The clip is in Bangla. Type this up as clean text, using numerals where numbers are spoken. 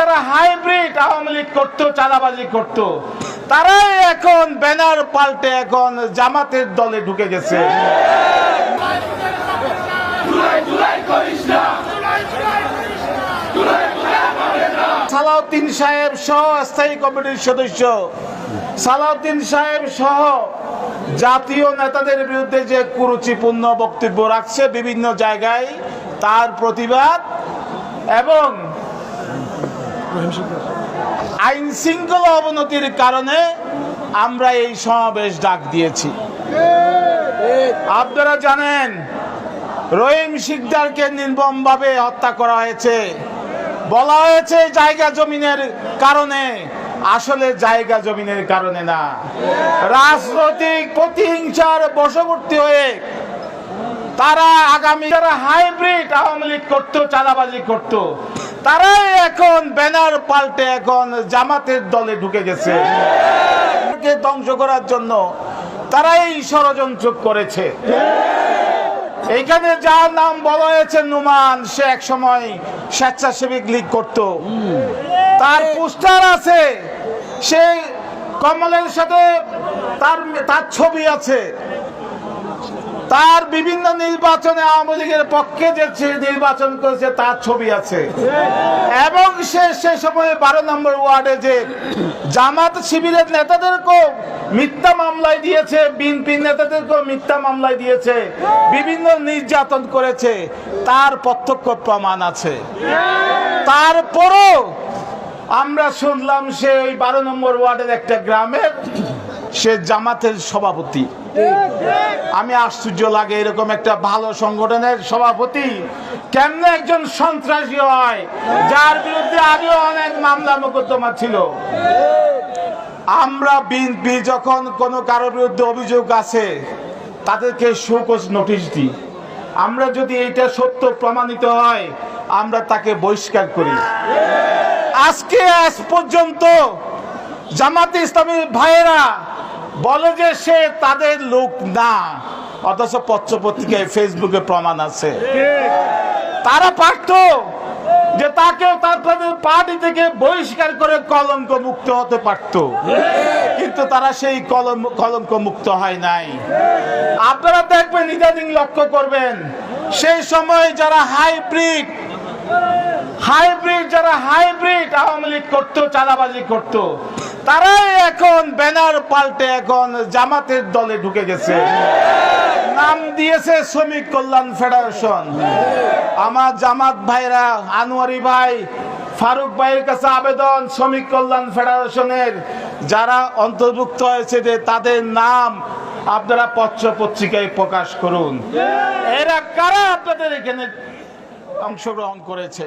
যারা হাইব্রিড আওয়ামী লীগ করতো, চাঁদাবাজি করতো, তারাই এখন ব্যানার পাল্টে এখন জামাতের দলে ঢুকে গেছে। সালাউদ্দিন সাহেব সহ স্থায়ী কমিটির সদস্য সালাউদ্দিন সাহেব সহ জাতীয় নেতাদের বিরুদ্ধে যে কুরুচিপূর্ণ বক্তব্য রাখছে বিভিন্ন জায়গায়, তার প্রতিবাদ এবং আইন শৃঙ্খলা অবনতির কারণে আমরা এই সমাবেশ ডাক দিয়েছি। আপনারা জানেন রহিম শিকদারকে নির্মমভাবে হত্যা করা হয়েছে। বলা হয়েছে জায়গা জমিনের কারণে, আসলে জায়গা জমিনের কারণে না, রাজনৈতিক প্রতিহিংসার বশবর্তী হয়ে তারা আগামী যারা হাইব্রিড আওয়ামী লীগ করতো, চাঁদাবাজি করতো, তারাই এখন ব্যানার পাল্টে এখন জামাতের দলে ঢুকে গেছে। ধ্বংস করার জন্য তারাই ষড়যন্ত্র করেছে। এইখানে যার নাম বলা হয়েছে নোমান, সে এক সময় স্বেচ্ছাসেবক লীগ করত, তার পোস্টার আছে, সে কমলের সাথে তার ছবি আছে, তার বিভিন্ন নির্বাচনে আওয়ামী লীগের পক্ষে যে নির্বাচন করেছে তার ছবি আছে, এবং সে সময় 12 নম্বর ওয়ার্ডে যে জামাত শিবিরের নেতাদেরকেও মিথ্যা মামলায় দিয়েছে, বিএনপি নেতাদেরকেও মিথ্যা মামলায় দিয়েছে, বিভিন্ন নির্যাতন করেছে, তার প্রত্যক্ষ প্রমাণ আছে। তারপরও আমরা শুনলাম সে ওই 12 নম্বর ওয়ার্ডের একটা গ্রামের সে জামাতের সভাপতি। আমি আশ্চর্য লাগে, এরকম একটা ভালো সংগঠনের সভাপতি কেমনে একজন সন্ত্রাসী হয়, যার বিরুদ্ধে আগেও অনেক মামলা মোকদ্দমা ছিল। আমরা বিএনপি যখন কোনো কারোর বিরুদ্ধে অভিযোগ আছে তাদেরকে শোকজ নোটিশ দিই। আমরা যদি এটা সত্য প্রমাণিত হয় আমরা তাকে বহিষ্কার করি। আজ পর্যন্ত জামাতে ইসলামী ভাইয়েরা বলে যে সে তাদের লোক না, অথচ পত্রপত্রিকায় ফেসবুকে প্রমাণ আছে। তারা পারত যে তাকেও তাদের পার্টি থেকে বহিষ্কার করে কলঙ্ক মুক্ত হতে পারত, কিন্তু তারা সেই কলঙ্ক মুক্ত হয় নাই। আপনারা দেখবেন, ইদানিং লক্ষ্য করবেন, সেই সময় যারা হাইব্রিড আওয়ামী লীগ করতো, চাঁদাবাজি করতো, তারাই এখন ব্যানার পাল্টে এখন জামাতের দলে ঢুকে গেছে। নাম দিয়েছে শ্রমিক কল্যাণ ফেডারেশন। আমার জামাত ভাইরা, আনোয়ারি ভাই, ফারুক ভাইয়ের কাছে আবেদন, শ্রমিক কল্যাণ ফেডারেশনের যারা অন্তর্ভুক্ত হয়েছে যে তাদের নাম আপনারা পত্র পত্রিকায় প্রকাশ করুন। এরা কারা আপনাদের এখানে অংশগ্রহণ করেছে?